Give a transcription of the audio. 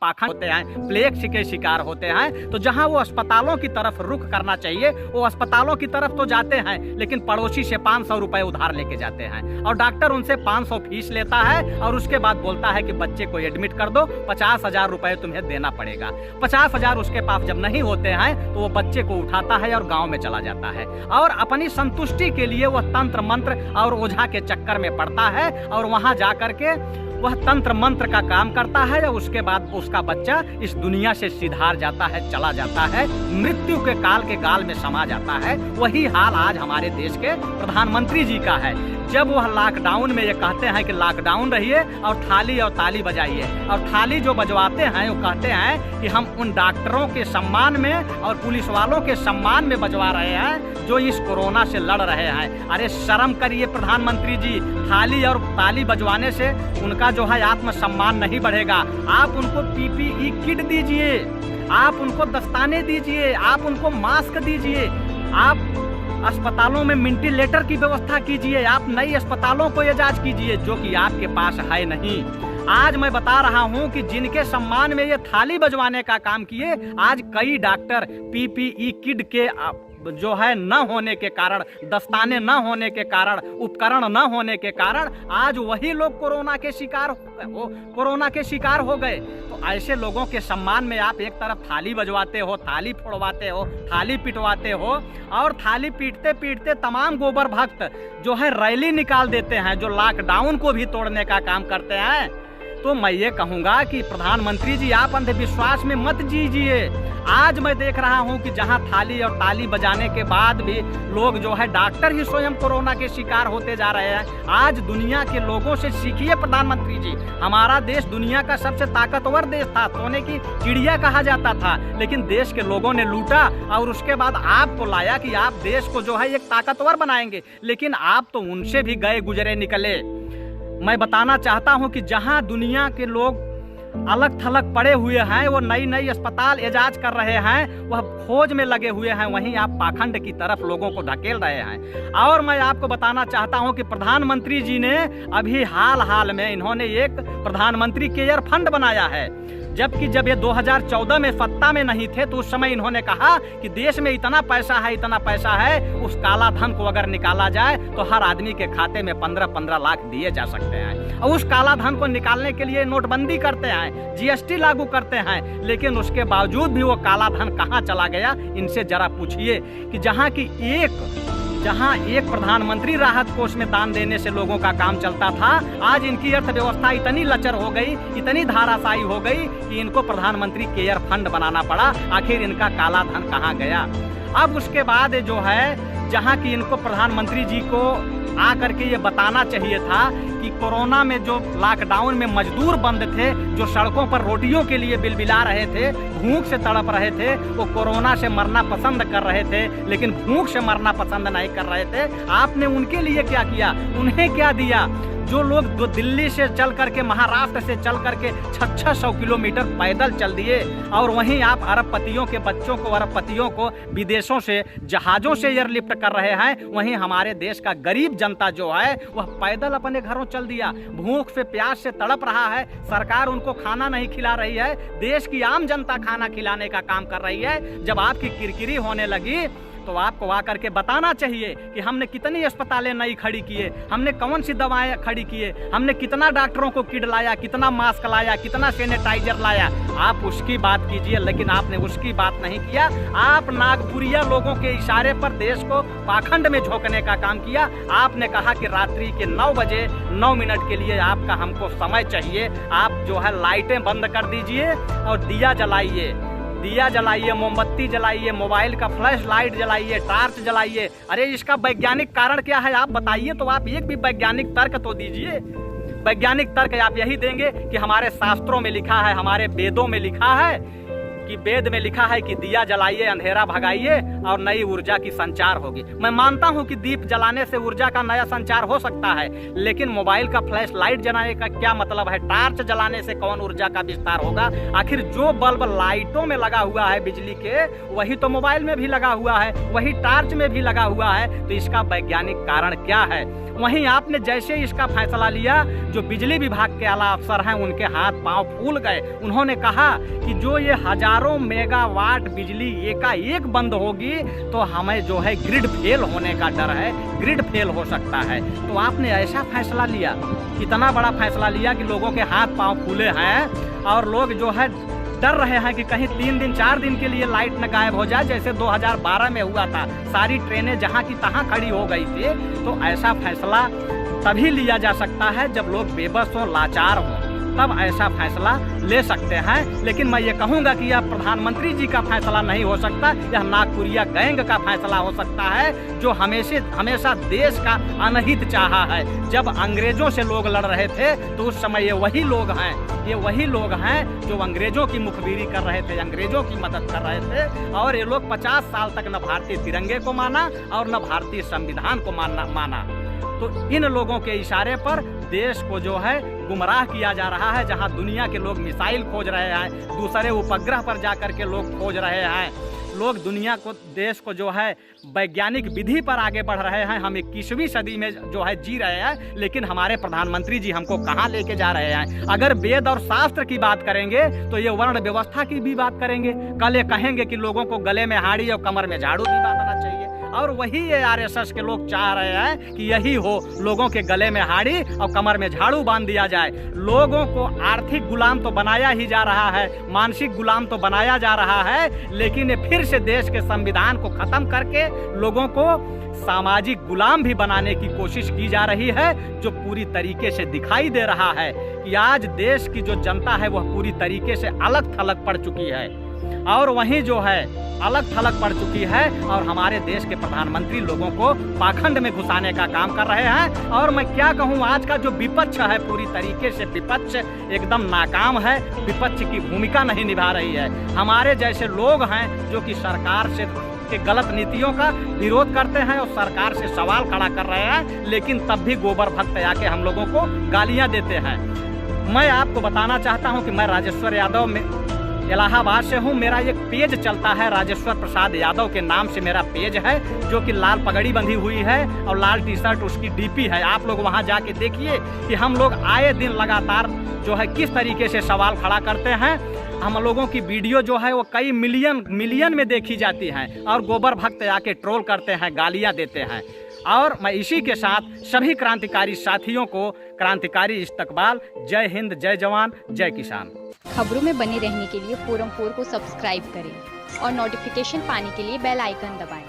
पाखंड होते हैं, प्लेग के शिकार होते हैं। तो जहां वो अस्पतालों की तरफ रुख करना चाहिए वो अस्पतालों की तरफ तो जाते हैं, लेकिन पड़ोसी से 500 रुपए उधार लेके जाते हैं और डॉक्टर उनसे 500 फीस लेता है और उसके बाद बोलता है कि बच्चे को एडमिट कर दो, 50,000 रुपए तुम्हें देना पड़ेगा। 50,000 उसके पास जब नहीं होते हैं तो वो बच्चे को उठाता है और गाँव में चला जाता है और अपनी संतुष्टि के लिए वह तंत्र मंत्र और ओझा के चक्कर में पड़ता है और वहां जाकर के वह तंत्र मंत्र का काम करता है और उसके बाद उसका बच्चा इस दुनिया से सिधार जाता है, चला जाता है, मृत्यु के काल के गाल में समा जाता है। वही हाल आज हमारे देश के प्रधानमंत्री जी का है। जब वह लॉकडाउन में ये कहते हैं कि लॉकडाउन रहिए और थाली और ताली बजाइए, और थाली जो बजवाते हैं वो कहते हैं कि हम उन डॉक्टरों के सम्मान में और पुलिस वालों के सम्मान में बजवा रहे हैं जो इस कोरोना से लड़ रहे हैं। अरे शर्म करिए प्रधानमंत्री जी, थाली और ताली बजवाने से उनका जो है आत्मसम्मान नहीं बढ़ेगा। आप उनको PPE किट दीजिए, आप उनको दस्ताने दीजिए, आप उनको मास्क दीजिए, आप अस्पतालों में वेंटिलेटर की व्यवस्था कीजिए, आप नई अस्पतालों को इजाज़ कीजिए जो कि आपके पास है नहीं। आज मैं बता रहा हूं कि जिनके सम्मान में ये थाली बजवाने का काम किए, आज कई डॉक्टर PPE किट के जो है न होने के कारण, दस्ताने न होने के कारण, उपकरण न होने के कारण आज वही लोग कोरोना के शिकार हो गए। तो ऐसे लोगों के सम्मान में आप एक तरफ थाली बजवाते हो, थाली फोड़वाते हो, थाली पिटवाते हो और थाली पीटते पीटते तमाम गोबर भक्त जो है रैली निकाल देते हैं, जो लॉकडाउन को भी तोड़ने का काम करते हैं। तो मैं ये कहूँगा कि प्रधानमंत्री जी आप अंधविश्वास में मत जीजिए। आज मैं देख रहा हूँ कि जहाँ थाली और ताली बजाने के बाद भी लोग जो है डॉक्टर ही स्वयं कोरोना के शिकार होते जा रहे हैं। आज दुनिया के लोगों से सीखिए प्रधानमंत्री जी। हमारा देश दुनिया का सबसे ताकतवर देश था, सोने की चिड़िया कहा जाता था, लेकिन देश के लोगों ने लूटा और उसके बाद आपको लाया कि आप देश को जो है एक ताकतवर बनाएंगे, लेकिन आप तो उनसे भी गए गुजरे निकले। मैं बताना चाहता हूं कि जहां दुनिया के लोग अलग थलग पड़े हुए हैं, वो नई नई अस्पताल इजाज कर रहे हैं, वह खोज में लगे हुए हैं, वहीं आप पाखंड की तरफ लोगों को धकेल रहे हैं। और मैं आपको बताना चाहता हूं कि प्रधानमंत्री जी ने अभी हाल में इन्होंने एक प्रधानमंत्री केयर फंड बनाया है, जबकि जब ये 2014 में सत्ता में नहीं थे तो उस समय इन्होंने कहा कि देश में इतना पैसा है, उस काला धन को अगर निकाला जाए तो हर आदमी के खाते में 15-15 लाख दिए जा सकते हैं। और उस काला धन को निकालने के लिए नोटबंदी करते हैं, GST लागू करते हैं, लेकिन उसके बावजूद भी वो काला धन कहाँ चला गया, इनसे जरा पूछिए कि जहाँ एक प्रधानमंत्री राहत कोष में दान देने से लोगों का काम चलता था, आज इनकी अर्थव्यवस्था इतनी लचर हो गई, इतनी धाराशायी हो गई कि इनको प्रधानमंत्री केयर फंड बनाना पड़ा। आखिर इनका काला धन कहाँ गया? अब उसके बाद जो है, जहाँ की इनको प्रधानमंत्री जी को आकर के ये बताना चाहिए था कि कोरोना में जो लॉकडाउन में मजदूर बंद थे, जो सड़कों पर रोटियों के लिए बिलबिला रहे थे, भूख से तड़प रहे थे, वो कोरोना से मरना पसंद कर रहे थे, लेकिन भूख से मरना पसंद नहीं कर रहे थे। आपने उनके लिए क्या किया? उन्हें क्या दिया? जो लोग दिल्ली से चल करके, महाराष्ट्र से चल करके 600 किलोमीटर पैदल चल दिए, और वहीं आप अरबपतियों के बच्चों को, अरबपतियों को विदेशों से जहाज़ों से एयरलिफ्ट कर रहे हैं, वहीं हमारे देश का गरीब जनता जो है वह पैदल अपने घरों चल दिया, भूख से प्यास से तड़प रहा है। सरकार उनको खाना नहीं खिला रही है, देश की आम जनता खाना खिलाने का काम कर रही है। जब आपकी किरकिरी होने लगी तो आपको आकर के बताना चाहिए कि हमने कितनी अस्पतालें नई खड़ी किए, हमने कौन सी दवाएं खड़ी किए, हमने कितना डॉक्टरों को किट लाया, कितना मास्क लाया, कितना सैनिटाइजर लाया। आप उसकी बात कीजिए, लेकिन आपने उसकी बात नहीं किया। आप नागपुरिया लोगों के इशारे पर देश को पाखंड में झोंकने का काम किया। आपने कहा कि रात्रि के 9 बजे 9 मिनट के लिए आपका हमको समय चाहिए, आप जो है लाइटें बंद कर दीजिए और दिया जलाइए, मोमबत्ती जलाइए, मोबाइल का फ्लैश लाइट जलाइए, टॉर्च जलाइए। अरे इसका वैज्ञानिक कारण क्या है आप बताइए, तो आप एक भी वैज्ञानिक तर्क तो दीजिए। वैज्ञानिक तर्क आप यही देंगे कि हमारे शास्त्रों में लिखा है, हमारे वेदों में लिखा है कि वेद में लिखा है कि दिया जलाइए अंधेरा भगाइए और नई ऊर्जा की संचार होगी। मैं मानता हूं कि दीप जलाने से ऊर्जा का नया संचार हो सकता है, लेकिन मोबाइल का फ्लैश लाइट जलाने का क्या मतलब है? टार्च जलाने से कौन ऊर्जा का विस्तार होगा? आखिर जो बल्ब लाइटों में लगा हुआ है बिजली के, वही तो मोबाइल में भी लगा हुआ है, वही टार्च में भी लगा हुआ है। तो इसका वैज्ञानिक कारण क्या है? वहीं आपने जैसे इसका फैसला लिया, जो बिजली विभाग के आला अफसर हैं उनके हाथ पांव फूल गए। उन्होंने कहा कि जो ये हजारों मेगावाट बिजली एकाएक बंद होगी तो हमें जो है ग्रिड फेल होने का डर है, ग्रिड फेल हो सकता है। तो आपने ऐसा फैसला लिया, इतना बड़ा फैसला लिया कि लोगों के हाथ पांव फूले हैं और लोग जो है डर रहे हैं कि कहीं 3 दिन 4 दिन के लिए लाइट न गायब हो जाए, जैसे 2012 में हुआ था। सारी ट्रेनें जहां की तहां खड़ी हो गई थी। तो ऐसा फैसला तभी लिया जा सकता है जब लोग बेबस हों, लाचार हों, तब ऐसा फैसला ले सकते हैं। लेकिन मैं ये कहूँगा कि यह प्रधानमंत्री जी का फैसला नहीं हो सकता, यह नागपुरिया गैंग का फैसला हो सकता है, जो हमेशा देश का अनहित चाहा है। जब अंग्रेजों से लोग लड़ रहे थे तो उस समय ये वही लोग हैं जो अंग्रेजों की मुखबिरी कर रहे थे, अंग्रेजों की मदद कर रहे थे। और ये लोग 50 साल तक न भारतीय तिरंगे को माना और न भारतीय संविधान को माना। तो इन लोगों के इशारे पर देश को जो है गुमराह किया जा रहा है। जहां दुनिया के लोग मिसाइल खोज रहे हैं, दूसरे उपग्रह पर जाकर के लोग खोज रहे हैं, लोग दुनिया को, देश को जो है वैज्ञानिक विधि पर आगे बढ़ रहे हैं। हम 21वीं सदी में जो है जी रहे हैं, लेकिन हमारे प्रधानमंत्री जी हमको कहाँ लेके जा रहे हैं? अगर वेद और शास्त्र की बात करेंगे तो ये वर्ण व्यवस्था की भी बात करेंगे। कल ये कहेंगे कि लोगों को गले में हाड़ी और कमर में झाड़ू भी बांधना चाहिए। और वही ये आरएसएस के लोग चाह रहे हैं कि यही हो, लोगों के गले में हाड़ी और कमर में झाड़ू बांध दिया जाए। लोगों को आर्थिक गुलाम तो बनाया ही जा रहा है, मानसिक गुलाम तो बनाया जा रहा है, लेकिन ये फिर से देश के संविधान को खत्म करके लोगों को सामाजिक गुलाम भी बनाने की कोशिश की जा रही है, जो पूरी तरीके से दिखाई दे रहा है कि आज देश की जो जनता है वह पूरी तरीके से अलग थलग पड़ चुकी है। और वहीं जो है अलग थलग पड़ चुकी है और हमारे देश के प्रधानमंत्री लोगों को पाखंड में घुसाने का काम कर रहे हैं। और मैं क्या कहूँ, आज का जो विपक्ष है पूरी तरीके से विपक्ष एकदम नाकाम है, विपक्ष की भूमिका नहीं निभा रही है। हमारे जैसे लोग हैं जो कि सरकार से के गलत नीतियों का विरोध करते हैं और सरकार से सवाल खड़ा कर रहे हैं, लेकिन तब भी गोबर भक्त आके हम लोगों को गालियां देते हैं। मैं आपको बताना चाहता हूं कि मैं राजेश्वर यादव में इलाहाबाद से हूँ। मेरा एक पेज चलता है, राजेश्वर प्रसाद यादव के नाम से मेरा पेज है, जो कि लाल पगड़ी बंधी हुई है और लाल टी शर्ट उसकी डीपी है। आप लोग वहाँ जाके देखिए कि हम लोग आए दिन लगातार जो है किस तरीके से सवाल खड़ा करते हैं। हम लोगों की वीडियो जो है वो कई मिलियन में देखी जाती हैं और गोबर भक्त आके ट्रोल करते हैं, गालियाँ देते हैं। और मैं इसी के साथ सभी क्रांतिकारी साथियों को क्रांतिकारी इस्तकबाल। जय हिंद, जय जवान, जय किसान। खबरों में बने रहने के लिए फोरम 4 को सब्सक्राइब करें और नोटिफिकेशन पाने के लिए बेल आइकन दबाएं।